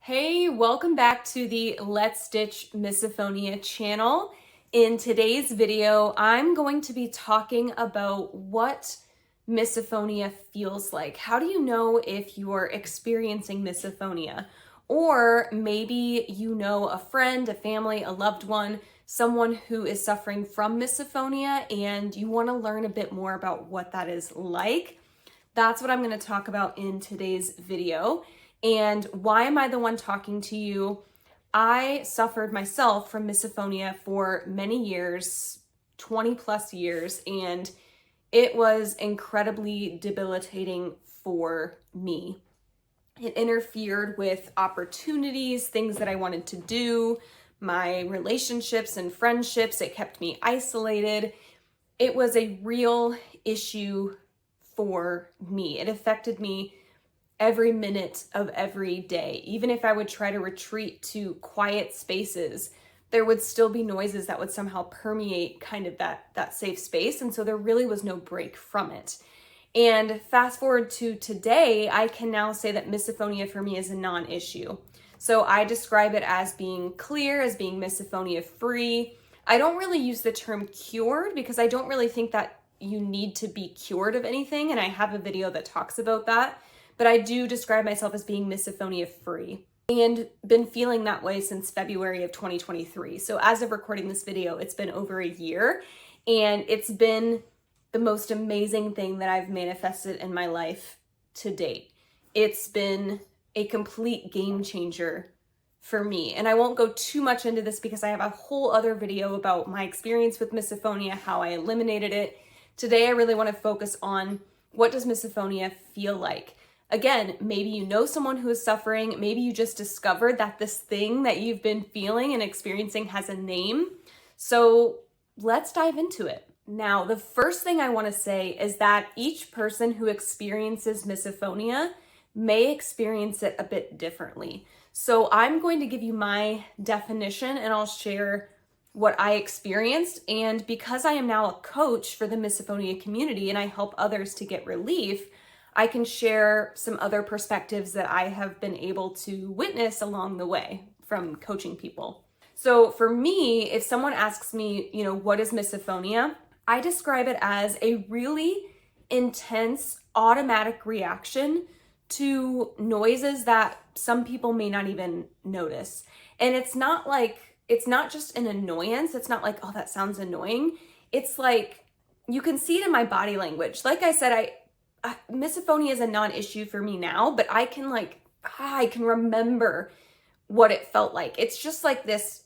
Hey, welcome back to the Let's Ditch Misophonia channel. In today's video, I'm going to be talking about what misophonia feels like. How do you know if you are experiencing misophonia? Or maybe you know a friend, a family, a loved one, someone who is suffering from misophonia, and you want to learn a bit more about what that is like. That's what I'm going to talk about in today's video. And why am I the one talking to you? I suffered myself from misophonia for many years, 20 plus years, and it was incredibly debilitating for me. It interfered with opportunities, things that I wanted to do, my relationships and friendships. It kept me isolated. It was a real issue for me. It affected me every minute of every day. Even if I would try to retreat to quiet spaces, there would still be noises that would somehow permeate kind of that safe space. And so there really was no break from it. And fast forward to today, I can now say that misophonia for me is a non-issue. So I describe it as being clear, as being misophonia free. I don't really use the term cured because I don't really think that you need to be cured of anything. And I have a video that talks about that. But I do describe myself as being misophonia free and been feeling that way since February of 2023. So as of recording this video, it's been over a year, and it's been the most amazing thing that I've manifested in my life to date. It's been a complete game changer for me. And I won't go too much into this because I have a whole other video about my experience with misophonia, how I eliminated it. Today, I really want to focus on what does misophonia feel like? Again, maybe you know someone who is suffering. Maybe you just discovered that this thing that you've been feeling and experiencing has a name. So let's dive into it. Now, the first thing I want to say is that each person who experiences misophonia may experience it a bit differently. So I'm going to give you my definition and I'll share what I experienced. And because I am now a coach for the misophonia community and I help others to get relief, I can share some other perspectives that I have been able to witness along the way from coaching people. So for me, if someone asks me, what is misophonia? I describe it as a really intense automatic reaction to noises that some people may not even notice. And it's not just an annoyance. It's not like, oh, that sounds annoying. It's like, you can see it in my body language. Like I said, misophonia is a non-issue for me now, but I can remember what it felt like. It's just like this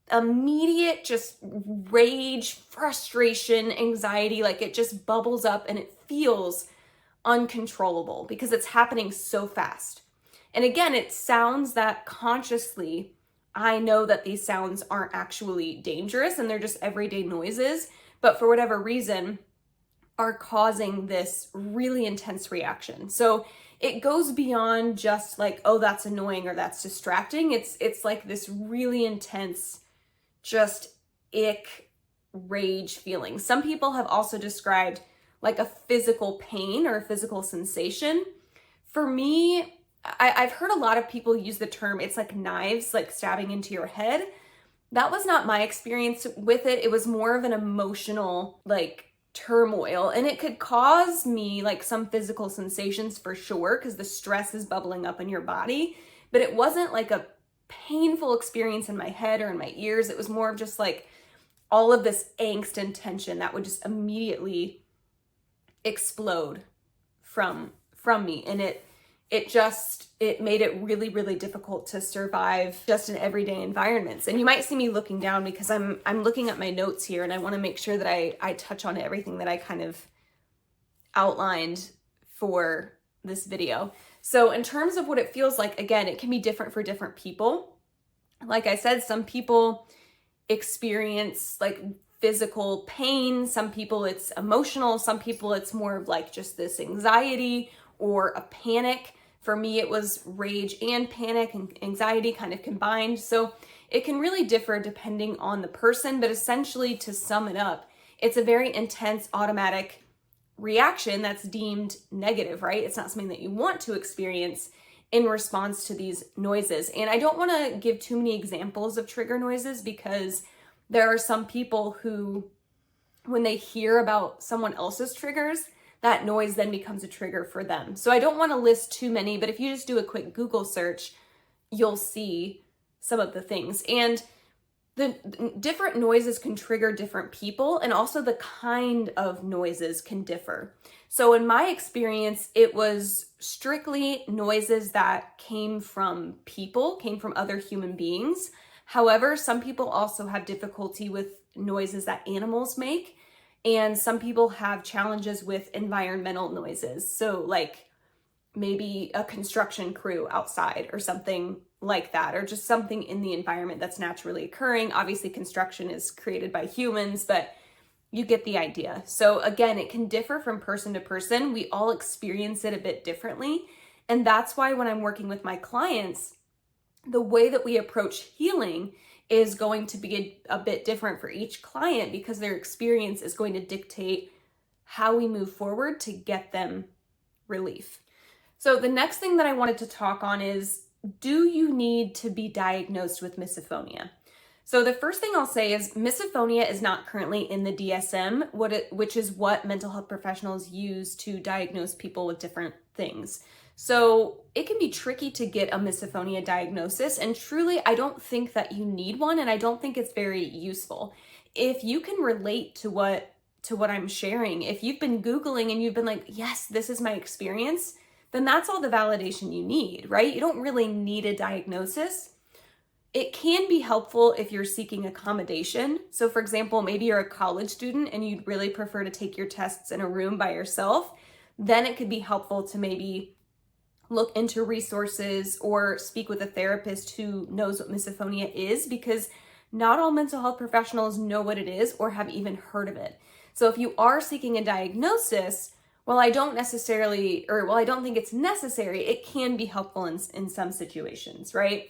immediate just rage, frustration, anxiety, like it just bubbles up and it feels uncontrollable because it's happening so fast. And again, it sounds that consciously I know that these sounds aren't actually dangerous and they're just everyday noises, but for whatever reason, are causing this really intense reaction. So it goes beyond just like, oh, that's annoying or that's distracting. It's like this really intense, just ick, rage feeling. Some people have also described like a physical pain or a physical sensation. For me, I've heard a lot of people use the term, it's like knives, like stabbing into your head. That was not my experience with it. It was more of an emotional, like, turmoil, and it could cause me like some physical sensations for sure because the stress is bubbling up in your body, but it wasn't like a painful experience in my head or in my ears. It was more of just like all of this angst and tension that would just immediately explode from me, and it made it really, really difficult to survive just in everyday environments. And you might see me looking down because I'm looking at my notes here and I want to make sure that I touch on everything that I kind of outlined for this video. So in terms of what it feels like, again, it can be different for different people. Like I said, some people experience like physical pain. Some people it's emotional. Some people it's more of like just this anxiety or a panic. For me, it was rage and panic and anxiety kind of combined. So it can really differ depending on the person, but essentially to sum it up, it's a very intense automatic reaction that's deemed negative, right? It's not something that you want to experience. in response to these noises. And I don't want to give too many examples of trigger noises because there are some people who, when they hear about someone else's triggers, that noise then becomes a trigger for them. So I don't want to list too many, but if you just do a quick Google search, you'll see some of the things. And the different noises can trigger different people, and also the kind of noises can differ. So in my experience, it was strictly noises that came from people, came from other human beings. However, some people also have difficulty with noises that animals make, and some people have challenges with environmental noises. So like maybe a construction crew outside or something like that, or just something in the environment that's naturally occurring. Obviously, construction is created by humans, but you get the idea. So again, it can differ from person to person. We all experience it a bit differently. And that's why when I'm working with my clients, the way that we approach healing is going to be a bit different for each client, because their experience is going to dictate how we move forward to get them relief. So the next thing that I wanted to talk on is, do you need to be diagnosed with misophonia? So the first thing I'll say is misophonia is not currently in the DSM, which is what mental health professionals use to diagnose people with different things. So it can be tricky to get a misophonia diagnosis, and truly, I don't think that you need one, and I don't think it's very useful. If you can relate to what I'm sharing, if you've been Googling and you've been like, yes, this is my experience, then that's all the validation you need, right? You don't really need a diagnosis. It can be helpful if you're seeking accommodation. So for example, maybe you're a college student and you'd really prefer to take your tests in a room by yourself. Then it could be helpful to maybe look into resources or speak with a therapist who knows what misophonia is, because not all mental health professionals know what it is or have even heard of it. So if you are seeking a diagnosis, while I don't think it's necessary, it can be helpful in some situations, right?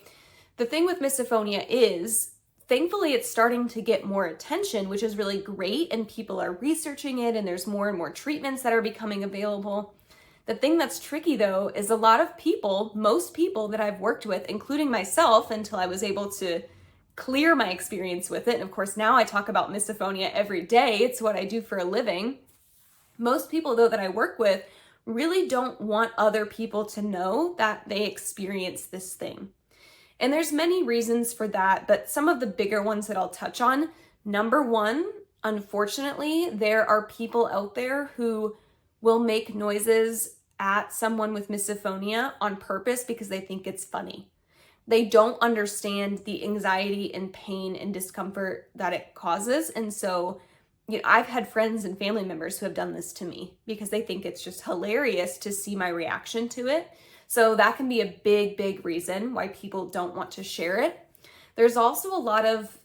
The thing with misophonia is, thankfully, it's starting to get more attention, which is really great, and people are researching it, and there's more and more treatments that are becoming available. The thing that's tricky, though, is a lot of people, most people that I've worked with, including myself, until I was able to clear my experience with it, and of course now I talk about misophonia every day, it's what I do for a living. Most people, though, that I work with really don't want other people to know that they experience this thing. And there's many reasons for that, but some of the bigger ones that I'll touch on. Number one, unfortunately, there are people out there who will make noises at someone with misophonia on purpose because they think it's funny. They don't understand the anxiety and pain and discomfort that it causes. And so I've had friends and family members who have done this to me because they think it's just hilarious to see my reaction to it. So that can be a big, big reason why people don't want to share it. There's also a lot of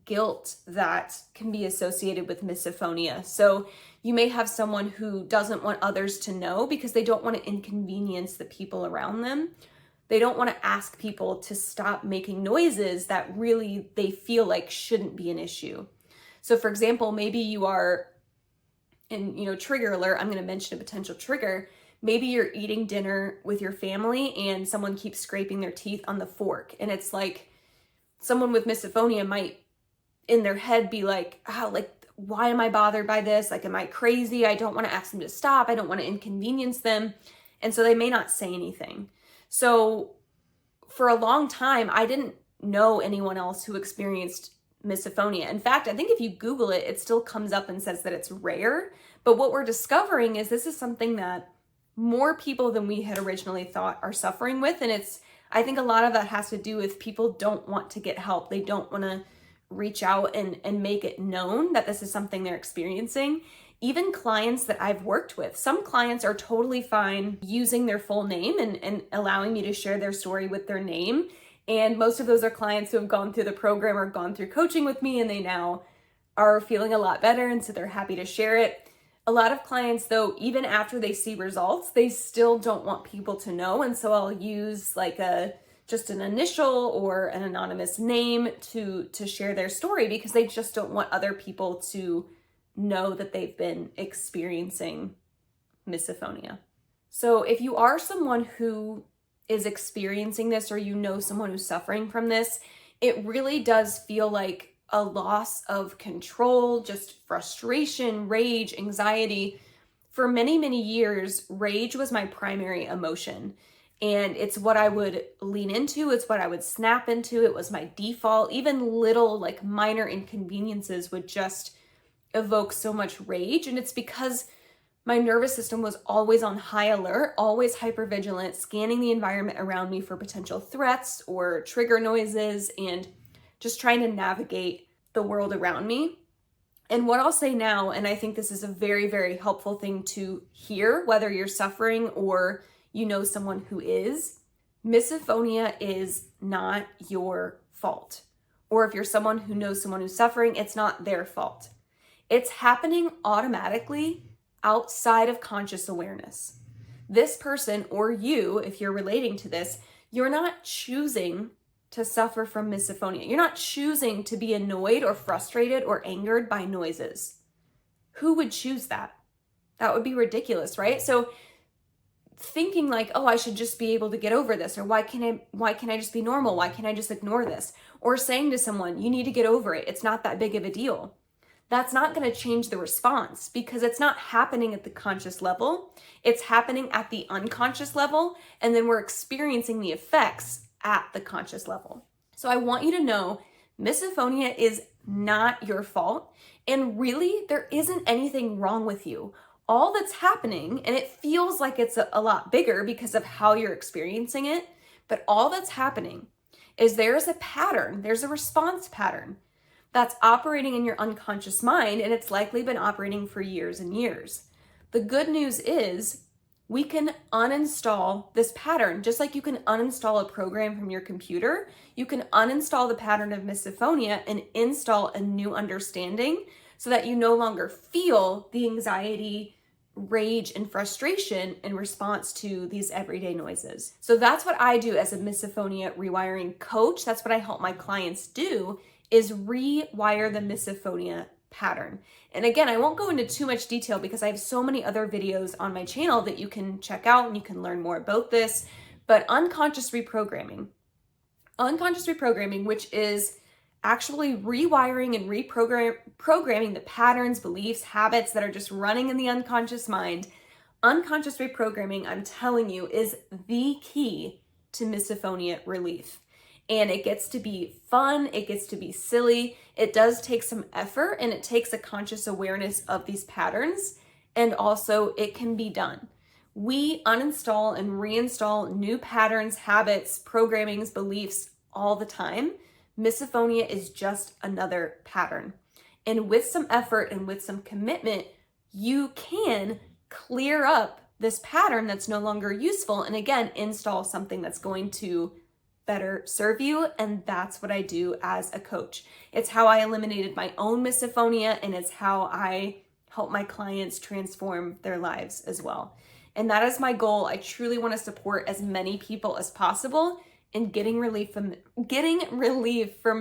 guilt that can be associated with misophonia. So you may have someone who doesn't want others to know because they don't want to inconvenience the people around them. They don't want to ask people to stop making noises that really they feel like shouldn't be an issue. So for example, maybe you are in, trigger alert, I'm going to mention a potential trigger. Maybe you're eating dinner with your family and someone keeps scraping their teeth on the fork. And it's like someone with misophonia might in their head be like, why am I bothered by this? Like, am I crazy? I don't want to ask them to stop. I don't want to inconvenience them. And so they may not say anything. So for a long time, I didn't know anyone else who experienced misophonia. In fact, I think if you Google it, it still comes up and says that it's rare. But what we're discovering is this is something that more people than we had originally thought are suffering with. And I think a lot of that has to do with people don't want to get help. They don't want to reach out and make it known that this is something they're experiencing. Even clients that I've worked with, some clients are totally fine using their full name and allowing me to share their story with their name. And most of those are clients who have gone through the program or gone through coaching with me, and they now are feeling a lot better, and so they're happy to share it. A lot of clients, though, even after they see results, they still don't want people to know, and so I'll use like just an initial or an anonymous name to share their story because they just don't want other people to know that they've been experiencing misophonia. So if you are someone who is experiencing this, or you know someone who's suffering from this, it really does feel like a loss of control, just frustration, rage, anxiety. For many, many years, rage was my primary emotion. And it's what I would lean into. It's what I would snap into. It was my default. Even little, like, minor inconveniences would just evoke so much rage. And it's because my nervous system was always on high alert, always hypervigilant, scanning the environment around me for potential threats or trigger noises, and just trying to navigate the world around me. And what I'll say now, and I think this is a very, very helpful thing to hear, whether you're suffering or you know someone who is, misophonia is not your fault. Or if you're someone who knows someone who's suffering, it's not their fault. It's happening automatically outside of conscious awareness. This person, or you, if you're relating to this, you're not choosing to suffer from misophonia. You're not choosing to be annoyed or frustrated or angered by noises. Who would choose that? That would be ridiculous, right? So thinking like, oh, I should just be able to get over this, or why can't I just be normal? Why can't I just ignore this? Or saying to someone, you need to get over it. It's not that big of a deal. That's not going to change the response, because it's not happening at the conscious level. It's happening at the unconscious level, and then we're experiencing the effects at the conscious level. So I want you to know misophonia is not your fault, and really there isn't anything wrong with you. All that's happening, and it feels like it's a lot bigger because of how you're experiencing it, but all that's happening is there's a pattern, there's a response pattern that's operating in your unconscious mind, and it's likely been operating for years and years. The good news is we can uninstall this pattern. Just like you can uninstall a program from your computer, you can uninstall the pattern of misophonia and install a new understanding so that you no longer feel the anxiety, rage, and frustration in response to these everyday noises. So that's what I do as a misophonia rewiring coach. That's what I help my clients do, is rewire the misophonia pattern. And again, I won't go into too much detail because I have so many other videos on my channel that you can check out and you can learn more about this. But unconscious reprogramming, which is actually rewiring and reprogramming the patterns, beliefs, habits that are just running in the unconscious mind. Unconscious reprogramming, I'm telling you, is the key to misophonia relief. And it gets to be fun, it gets to be silly. It does take some effort, and it takes a conscious awareness of these patterns, and also it can be done. We uninstall and reinstall new patterns, habits, programmings, beliefs all the time. Misophonia is just another pattern. And with some effort and with some commitment, you can clear up this pattern that's no longer useful, and again, install something that's going to better serve you. And that's what I do as a coach. It's how I eliminated my own misophonia, and it's how I help my clients transform their lives as well. And that is my goal. I truly want to support as many people as possible in getting relief from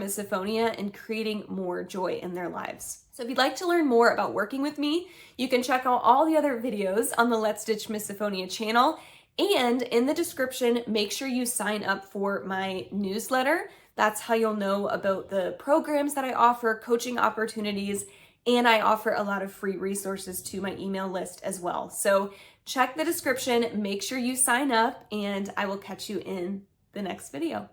misophonia and creating more joy in their lives. So if you'd like to learn more about working with me, you can check out all the other videos on the Let's Ditch Misophonia channel. And in the description, make sure you sign up for my newsletter. That's how you'll know about the programs that I offer, coaching opportunities, and I offer a lot of free resources to my email list as well. So check the description, make sure you sign up, and I will catch you in the next video.